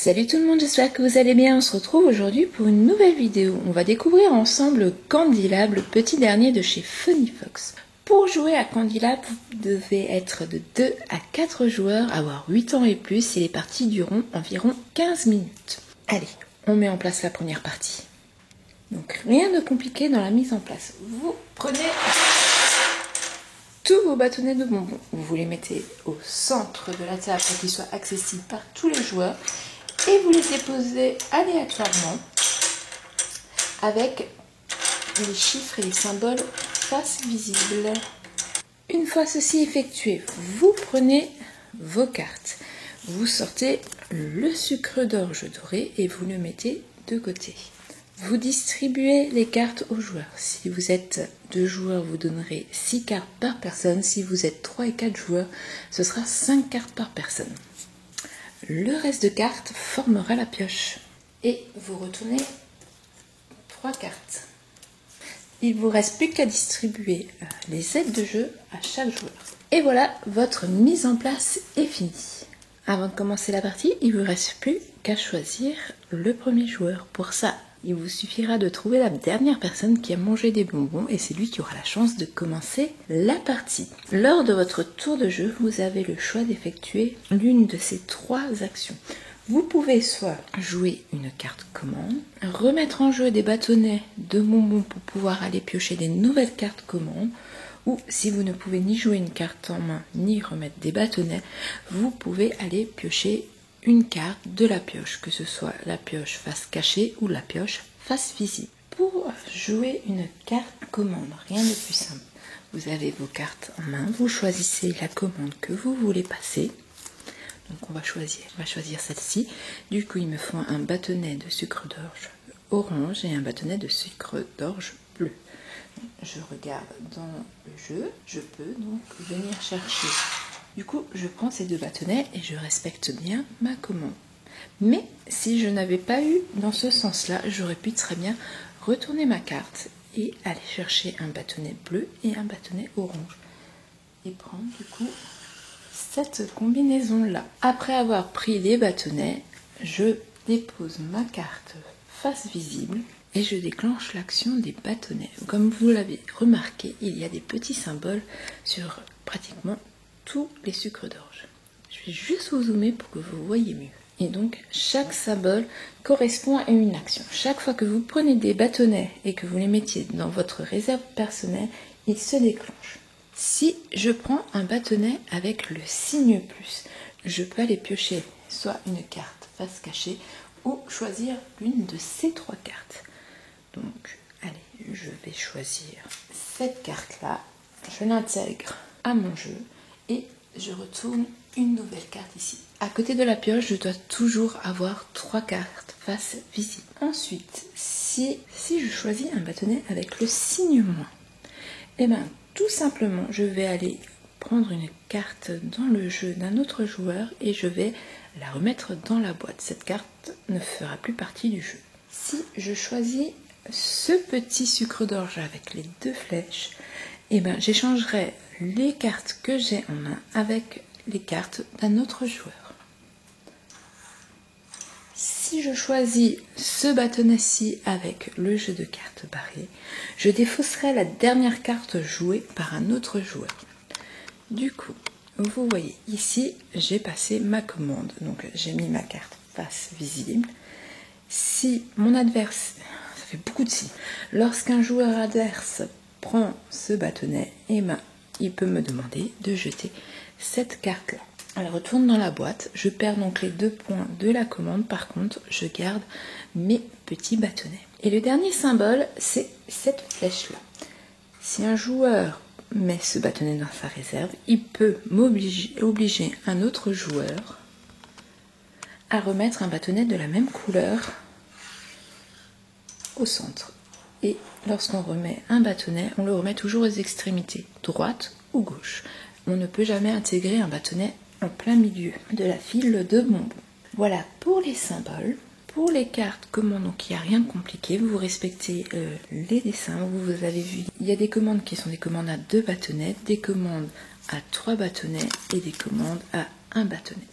Salut tout le monde, j'espère que vous allez bien. On se retrouve aujourd'hui pour une nouvelle vidéo. On va découvrir ensemble le Candylab, le petit dernier de chez Funny Fox. Pour jouer à Candylab, vous devez être de 2 à 4 joueurs, avoir 8 ans et plus, et les parties dureront environ 15 minutes. Allez, on met en place la première partie. Donc rien de compliqué dans la mise en place. Vous prenez tous vos bâtonnets de bonbons. Vous les mettez au centre de la table pour qu'ils soient accessibles par tous les joueurs. Et vous les déposez aléatoirement avec les chiffres et les symboles face visible. Une fois ceci effectué, vous prenez vos cartes. Vous sortez le sucre d'orge doré et vous le mettez de côté. Vous distribuez les cartes aux joueurs. Si vous êtes 2 joueurs, vous donnerez 6 cartes par personne. Si vous êtes 3 et 4 joueurs, ce sera 5 cartes par personne. Le reste de cartes formera la pioche. Et vous retournez 3 cartes. Il ne vous reste plus qu'à distribuer les aides de jeu à chaque joueur. Et voilà, votre mise en place est finie. Avant de commencer la partie, il ne vous reste plus qu'à choisir le premier joueur. Pour ça, il vous suffira de trouver la dernière personne qui a mangé des bonbons et c'est lui qui aura la chance de commencer la partie. Lors de votre tour de jeu, vous avez le choix d'effectuer l'une de ces 3 actions. Vous pouvez soit jouer une carte commande, remettre en jeu des bâtonnets de bonbons pour pouvoir aller piocher des nouvelles cartes commandes, ou si vous ne pouvez ni jouer une carte en main ni remettre des bâtonnets, vous pouvez aller piocher une carte de la pioche, que ce soit la pioche face cachée ou la pioche face visible. Pour jouer une carte commande, rien de plus simple. Vous avez vos cartes en main, vous choisissez la commande que vous voulez passer. Donc on va choisir celle-ci. Du coup, il me faut un bâtonnet de sucre d'orge orange et un bâtonnet de sucre d'orge bleu. Je regarde dans le jeu, je peux donc venir chercher. Du coup, je prends ces 2 bâtonnets et je respecte bien ma commande. Mais si je n'avais pas eu dans ce sens-là, j'aurais pu très bien retourner ma carte et aller chercher un bâtonnet bleu et un bâtonnet orange. Et prendre du coup cette combinaison-là. Après avoir pris les bâtonnets, je dépose ma carte face visible et je déclenche l'action des bâtonnets. Comme vous l'avez remarqué, il y a des petits symboles sur pratiquement tous les sucres d'orge. Je vais juste vous zoomer pour que vous voyez mieux. Et donc, chaque symbole correspond à une action. Chaque fois que vous prenez des bâtonnets et que vous les mettiez dans votre réserve personnelle, ils se déclenchent. Si je prends un bâtonnet avec le signe plus, je peux aller piocher soit une carte face cachée ou choisir l'une de ces 3 cartes. Donc, allez, je vais choisir cette carte-là, je l'intègre à mon jeu et je retourne une nouvelle carte ici. À côté de la pioche, je dois toujours avoir 3 cartes face visible. Ensuite, si je choisis un bâtonnet avec le signe moins, eh bien, tout simplement, je vais aller prendre une carte dans le jeu d'un autre joueur et je vais la remettre dans la boîte. Cette carte ne fera plus partie du jeu. Si je choisis ce petit sucre d'orge avec les 2 flèches, eh bien, j'échangerai les cartes que j'ai en main avec les cartes d'un autre joueur. Si je choisis ce bâtonnet-ci avec le jeu de cartes barré, je défausserai la dernière carte jouée par un autre joueur. Du coup, vous voyez ici, j'ai passé ma commande. Donc j'ai mis ma carte face visible. Si mon adversaire, ça fait beaucoup de si, lorsqu'un joueur adverse prend ce bâtonnet, eh ben, il peut me demander de jeter cette carte-là. Elle retourne dans la boîte, je perds donc les 2 points de la commande, par contre je garde mes petits bâtonnets. Et le dernier symbole, c'est cette flèche-là. Si un joueur met ce bâtonnet dans sa réserve, il peut obliger un autre joueur à remettre un bâtonnet de la même couleur au centre. Et lorsqu'on remet un bâtonnet, on le remet toujours aux extrémités, droite ou gauche. On ne peut jamais intégrer un bâtonnet en plein milieu de la file de bonbons. Voilà pour les symboles. Pour les cartes commandes, donc il n'y a rien de compliqué, vous respectez les dessins, vous avez vu, il y a des commandes qui sont des commandes à 2 bâtonnets, des commandes à 3 bâtonnets et des commandes à 1 bâtonnet.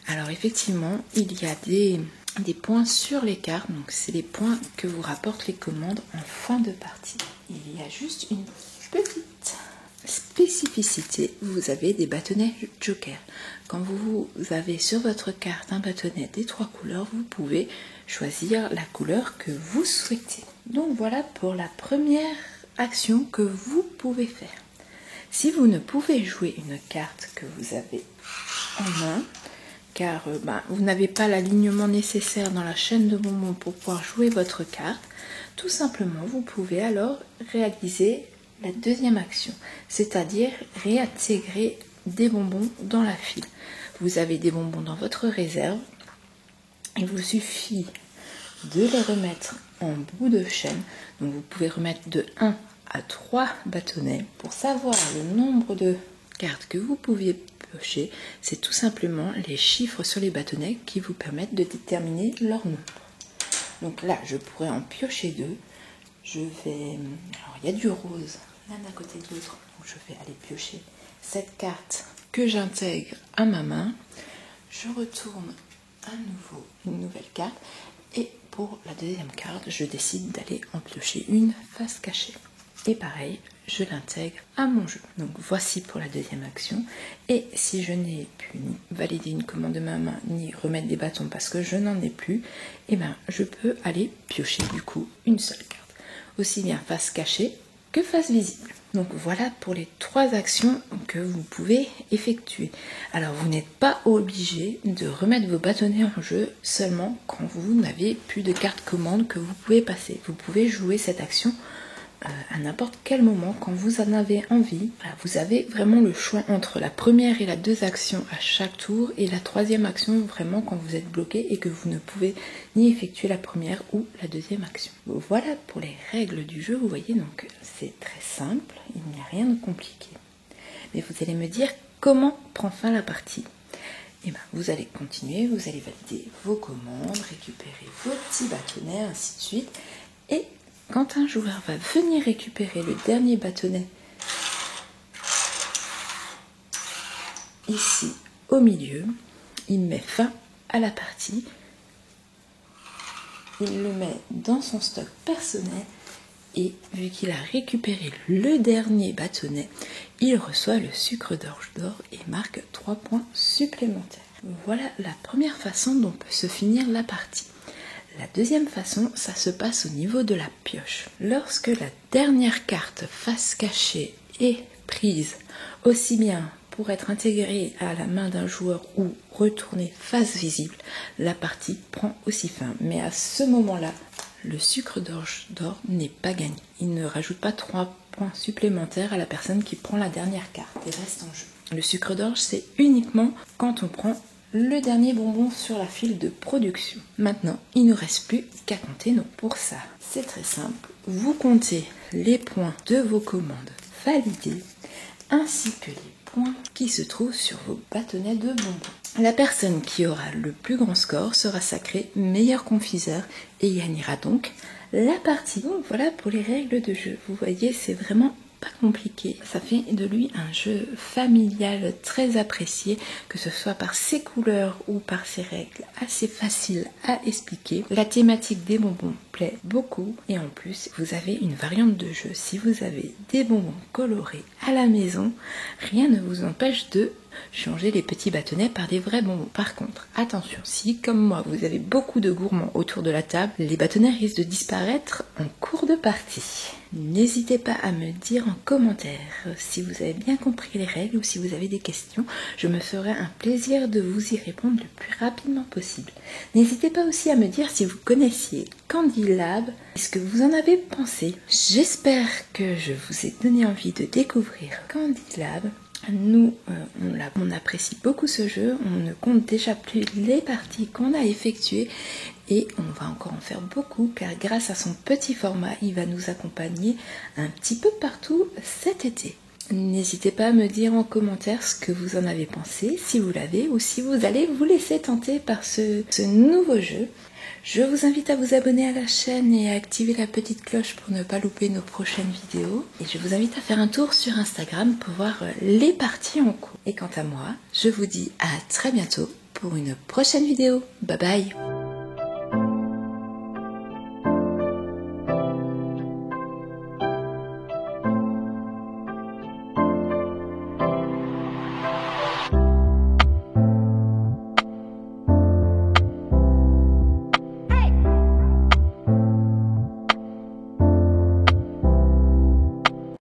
Alors effectivement, il y a des points sur les cartes, donc c'est les points que vous rapportent les commandes en fin de partie. Il y a juste une petite spécificité, vous avez des bâtonnets joker. Quand vous avez sur votre carte un bâtonnet des 3 couleurs, vous pouvez choisir la couleur que vous souhaitez. Donc voilà pour la première action que vous pouvez faire. Si vous ne pouvez jouer une carte que vous avez en main, car vous n'avez pas l'alignement nécessaire dans la chaîne de bonbons pour pouvoir jouer votre carte, tout simplement vous pouvez alors réaliser la deuxième action, c'est-à-dire réintégrer des bonbons dans la file. Vous avez des bonbons dans votre réserve, il vous suffit de les remettre en bout de chaîne, donc vous pouvez remettre de 1 à 3 bâtonnets. Pour savoir le nombre de cartes que vous pouviez piocher, c'est tout simplement les chiffres sur les bâtonnets qui vous permettent de déterminer leur nombre. Donc là, je pourrais en piocher 2. Je vais... Alors, il y a du rose l'un à côté de l'autre, donc je vais aller piocher cette carte que j'intègre à ma main. Je retourne à nouveau une nouvelle carte et pour la deuxième carte, je décide d'aller en piocher une face cachée. Et pareil, je l'intègre à mon jeu. Donc voici pour la deuxième action. Et si je n'ai pu ni valider une commande de ma main, ni remettre des bâtons parce que je n'en ai plus, je peux aller piocher du coup une seule carte. Aussi bien face cachée que face visible. Donc voilà pour les 3 actions que vous pouvez effectuer. Alors vous n'êtes pas obligé de remettre vos bâtonnets en jeu seulement quand vous n'avez plus de carte commande que vous pouvez passer. Vous pouvez jouer cette action à n'importe quel moment quand vous en avez envie. Voilà, vous avez vraiment le choix entre la première et la deuxième action à chaque tour et la troisième action vraiment quand vous êtes bloqué et que vous ne pouvez ni effectuer la première ou la deuxième action. Voilà pour les règles du jeu, vous voyez, donc c'est très simple, il n'y a rien de compliqué. Mais vous allez me dire comment prend fin la partie. Vous allez continuer, vous allez valider vos commandes, récupérer vos petits bâtonnets, ainsi de suite. Et quand un joueur va venir récupérer le dernier bâtonnet, ici au milieu, il met fin à la partie, il le met dans son stock personnel et vu qu'il a récupéré le dernier bâtonnet, il reçoit le sucre d'orge d'or et marque 3 points supplémentaires. Voilà la première façon dont peut se finir la partie. La deuxième façon, ça se passe au niveau de la pioche. Lorsque la dernière carte face cachée est prise, aussi bien pour être intégrée à la main d'un joueur ou retournée face visible, la partie prend aussi fin. Mais à ce moment-là, le sucre d'orge d'or n'est pas gagné. Il ne rajoute pas 3 points supplémentaires à la personne qui prend la dernière carte et reste en jeu. Le sucre d'orge, c'est uniquement quand on prend le dernier bonbon sur la file de production. Maintenant, il ne reste plus qu'à compter nos. Pour ça, c'est très simple. Vous comptez les points de vos commandes validées ainsi que les points qui se trouvent sur vos bâtonnets de bonbons. La personne qui aura le plus grand score sera sacrée meilleur confiseur et gagnera donc la partie. Donc voilà pour les règles de jeu. Vous voyez, c'est vraiment pas compliqué. Ça fait de lui un jeu familial très apprécié, que ce soit par ses couleurs ou par ses règles assez faciles à expliquer. La thématique des bonbons plaît beaucoup et en plus vous avez une variante de jeu. Si vous avez des bonbons colorés à la maison, rien ne vous empêche de changer les petits bâtonnets par des vrais bonbons. Par contre, attention, si comme moi vous avez beaucoup de gourmands autour de la table, les bâtonnets risquent de disparaître en cours de partie. N'hésitez pas à me dire en commentaire si vous avez bien compris les règles ou si vous avez des questions. Je me ferai un plaisir de vous y répondre le plus rapidement possible. N'hésitez pas aussi à me dire si vous connaissiez Candy Lab et ce que vous en avez pensé. J'espère que je vous ai donné envie de découvrir Candy Lab. Nous, on apprécie beaucoup ce jeu, on ne compte déjà plus les parties qu'on a effectuées et on va encore en faire beaucoup car grâce à son petit format, il va nous accompagner un petit peu partout cet été. N'hésitez pas à me dire en commentaire ce que vous en avez pensé, si vous l'avez ou si vous allez vous laisser tenter par ce nouveau jeu. Je vous invite à vous abonner à la chaîne et à activer la petite cloche pour ne pas louper nos prochaines vidéos. Et je vous invite à faire un tour sur Instagram pour voir les parties en cours. Et quant à moi, je vous dis à très bientôt pour une prochaine vidéo. Bye bye.